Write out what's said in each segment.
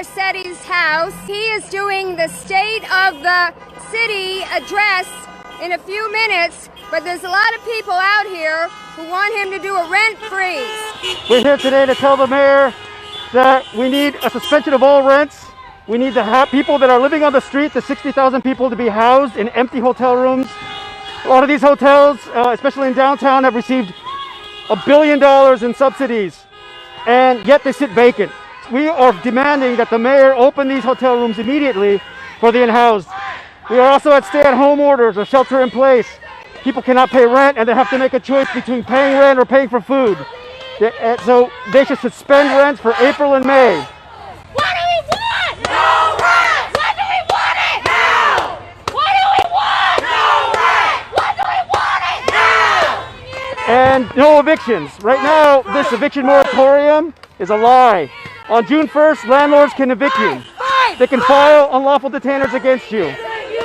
Garcetti's house. He is doing the State of the City address in a few minutes, but there's a lot of people out here who want him to do a rent freeze. We're here today to tell the mayor that we need a suspension of all rents. We need to have people that are living on the street, the 60,000 people, to be housed in empty hotel rooms. A lot of these hotels, especially in downtown, have received $1 billion in subsidies, and yet they sit vacant. We are demanding that the mayor open these hotel rooms immediately for the unhoused. We are also at stay-at-home orders or shelter in place. People cannot pay rent, and they have to make a choice between paying rent or paying for food. So they should suspend rents for April and May. What do we want? No rent! When do we want it? Now! What do we want? No rent! When do we want it? Now! And no evictions. Right now, this eviction moratorium is a lie. On June 1st, landlords can evict you. They can file unlawful detainers against you.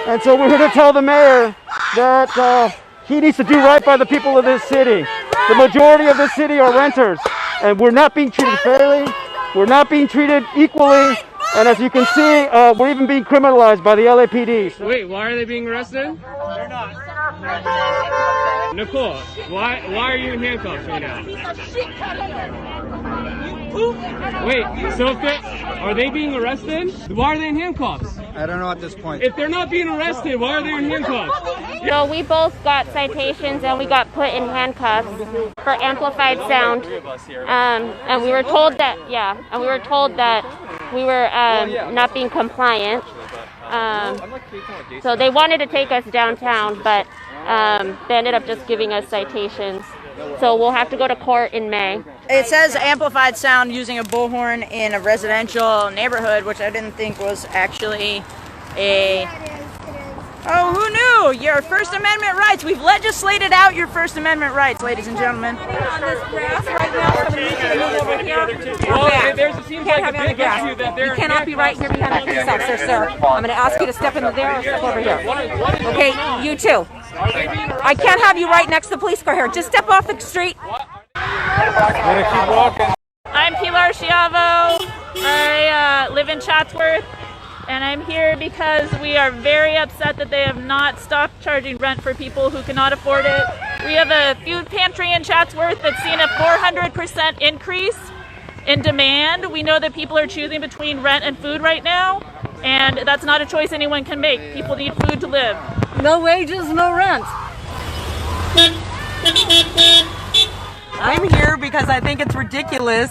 And so we're here to tell the mayor that he needs to do right by the people of this city. The majority of this city are renters, and we're not being treated fairly. We're not being treated equally. And as you can see, we're even being criminalized by the LAPD. Wait, why are they being arrested? They're not. Nicole, why are you in handcuffs right now? Wait, so are they being arrested? Why are they in handcuffs? I don't know at this point. If they're not being arrested, why are they in handcuffs? So we both got citations and we got put in handcuffs for amplified sound. And we were told that, we were not being compliant. So they wanted to take us downtown, but they ended up just giving us citations. So we'll have to go to court in May. It says amplified sound using a bullhorn in a residential neighborhood, which I didn't think was actually a... Oh, who knew? Your First Amendment rights. We've legislated out your First Amendment rights, ladies and gentlemen. On this grass right now, somebody needs to move over here. Well, there seems like a big issue that they're... You cannot be right here behind that police officer, sir. I'm going to ask you to step into there or step over here. Okay, you too. I can't have you right next to the police car here. Just step off the street. I'm Pilar Chiavo. I live in Chatsworth, and I'm here because we are very upset that they have not stopped charging rent for people who cannot afford it. We have a food pantry in Chatsworth that's seen a 400% increase in demand. We know that people are choosing between rent and food right now, and that's not a choice anyone can make. People need food to live. No wages, no rent. I'm here because I think it's ridiculous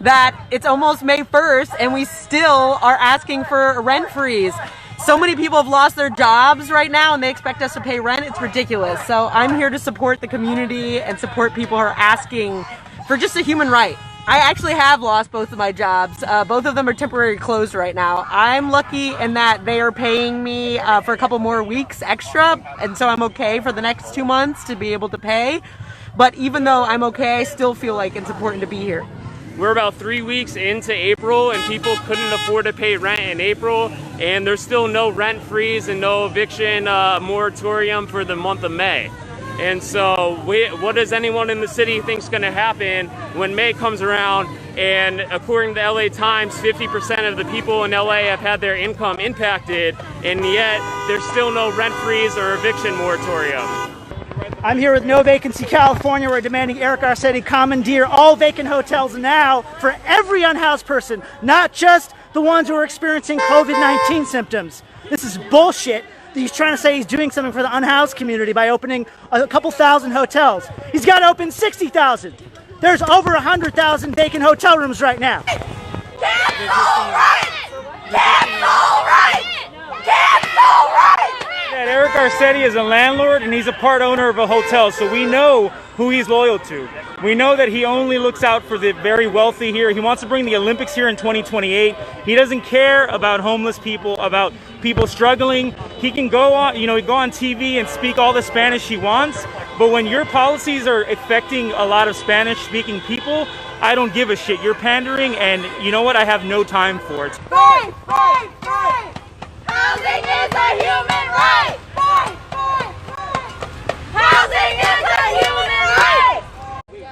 that it's almost May 1st and we still are asking for a rent freeze. So many people have lost their jobs right now and they expect us to pay rent. It's ridiculous. So I'm here to support the community and support people who are asking for just a human right. I actually have lost both of my jobs. Both of them are temporarily closed right now. I'm lucky in that they are paying me for a couple more weeks extra, and so I'm okay for the next 2 months to be able to pay. But even though I'm okay, I still feel like it's important to be here. We're about 3 weeks into April, and people couldn't afford to pay rent in April, and there's still no rent freeze and no eviction moratorium for the month of May. And so what does anyone in the city think is going to happen when May comes around? And according to the LA Times, 50% of the people in LA have had their income impacted, and yet there's still no rent freeze or eviction moratorium. I'm here with No Vacancy California. We're demanding Eric Garcetti commandeer all vacant hotels now for every unhoused person, not just the ones who are experiencing COVID-19 symptoms. This is bullshit. He's trying to say he's doing something for the unhoused community by opening a couple thousand hotels. He's got to open 60,000. There's over 100,000 vacant hotel rooms right now. Cancel rent! Cancel rent! Cancel rent! That Eric Garcetti is a landlord and he's a part owner of a hotel, so we know who he's loyal to. We know that he only looks out for the very wealthy here. He wants to bring the Olympics here in 2028. He doesn't care about homeless people, about people struggling. He can go on, go on TV and speak all the Spanish he wants, but when your policies are affecting a lot of Spanish-speaking people, I don't give a shit. You're pandering, and you know what? I have no time for it. Fight! Fight! Fight! Housing is a human right! Fight! Fight! Fight! Housing is a human right!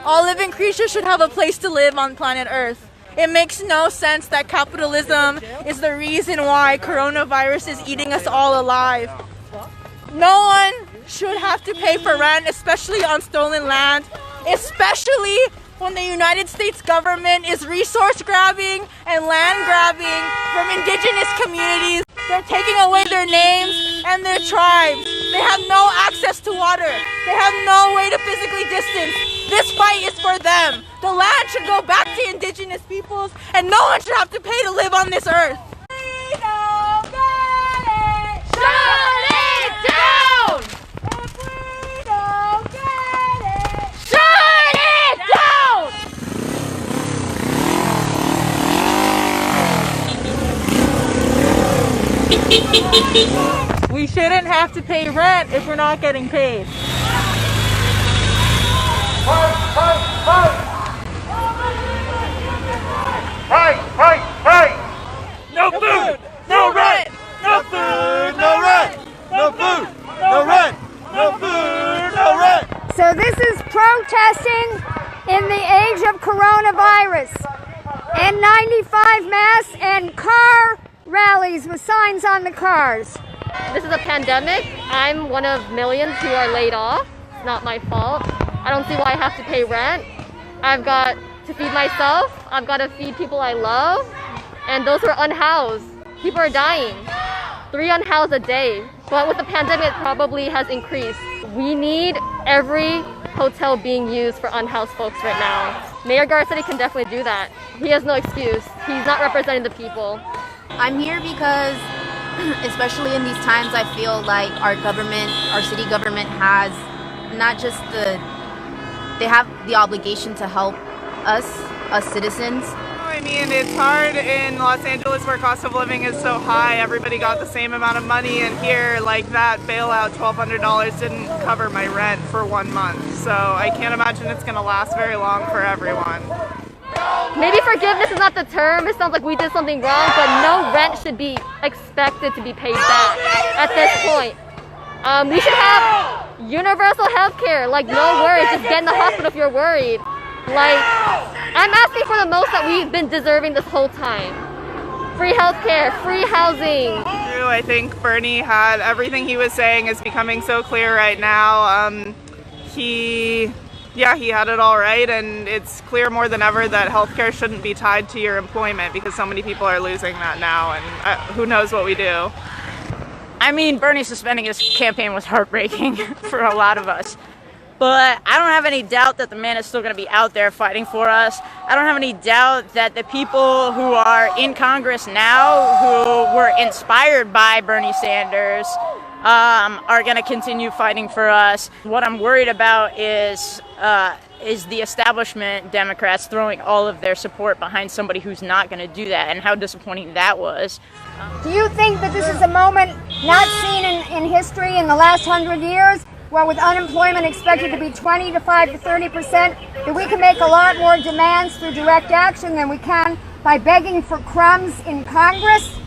All living creatures should have a place to live on planet Earth. It makes no sense that capitalism is the reason why coronavirus is eating us all alive. No one should have to pay for rent, especially on stolen land, especially when the United States government is resource grabbing and land grabbing from indigenous communities. They're taking away their names and their tribes. They have no access to water. They have no way to physically distance. This fight is for them. The land should go back to indigenous peoples, and no one should have to pay to live on this earth. We don't get it. Shut it down! If we don't get it, Shut it down! We shouldn't have to pay rent if we're not getting paid. No food, no rent. No food, no rent. No food, no rent. No food, no rent. So this is protesting in the age of coronavirus. N95 masks and car rallies with signs on the cars. This is a pandemic. I'm one of millions who are laid off. It's not my fault. I don't see why I have to pay rent. I've got to feed myself. I've got to feed people I love. And those who are unhoused. People are dying. 3 unhoused a day. But with the pandemic, it probably has increased. We need every hotel being used for unhoused folks right now. Mayor Garcetti can definitely do that. He has no excuse. He's not representing the people. I'm here because, especially in these times, I feel like our government, our city government has not just they have the obligation to help us citizens. I mean, it's hard in Los Angeles where cost of living is so high. Everybody got the same amount of money, and here, like that bailout, $1,200 didn't cover my rent for 1 month. So I can't imagine it's going to last very long for everyone. Maybe forgiveness is not the term. It sounds like we did something wrong, but no rent should be expected to be paid back at this point. We should have universal health care. Like, no worries. Just get in the hospital if you're worried. Like, I'm asking for the most that we've been deserving this whole time. Free health care, free housing. I think Bernie had everything he was saying is becoming so clear right now. He had it all right, and it's clear more than ever that healthcare shouldn't be tied to your employment because so many people are losing that now, and who knows what we do. I mean, Bernie suspending his campaign was heartbreaking for a lot of us. But I don't have any doubt that the man is still going to be out there fighting for us. I don't have any doubt that the people who are in Congress now, who were inspired by Bernie Sanders, are going to continue fighting for us. What I'm worried about is the establishment Democrats throwing all of their support behind somebody who's not going to do that, and how disappointing that was. Do you think that this is a moment not seen in history in the last 100 years? Well, with unemployment expected to be 25 to 30%, that we can make a lot more demands through direct action than we can by begging for crumbs in Congress?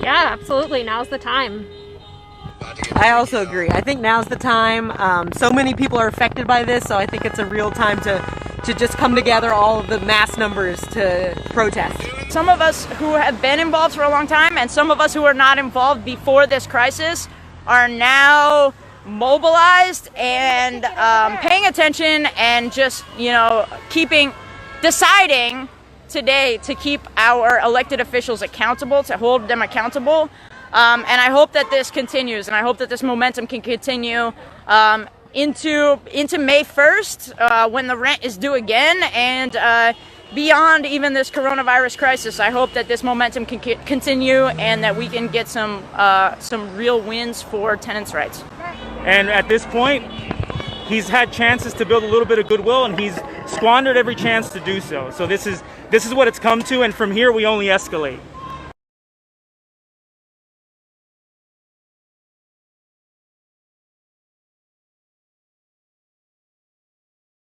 Yeah, absolutely. Now's the time. I also agree. I think now's the time. So many people are affected by this, so I think it's a real time to just come together, all of the mass numbers to protest. Some of us who have been involved for a long time and some of us who were not involved before this crisis are now mobilized and paying attention and just, deciding today to keep our elected officials accountable, to hold them accountable. And I hope that this continues, and I hope that this momentum can continue into May 1st when the rent is due again, and beyond even this coronavirus crisis. I hope that this momentum can continue and that we can get some real wins for tenants' rights. And at this point, he's had chances to build a little bit of goodwill, and he's squandered every chance to do so. So this is what it's come to, and from here we only escalate.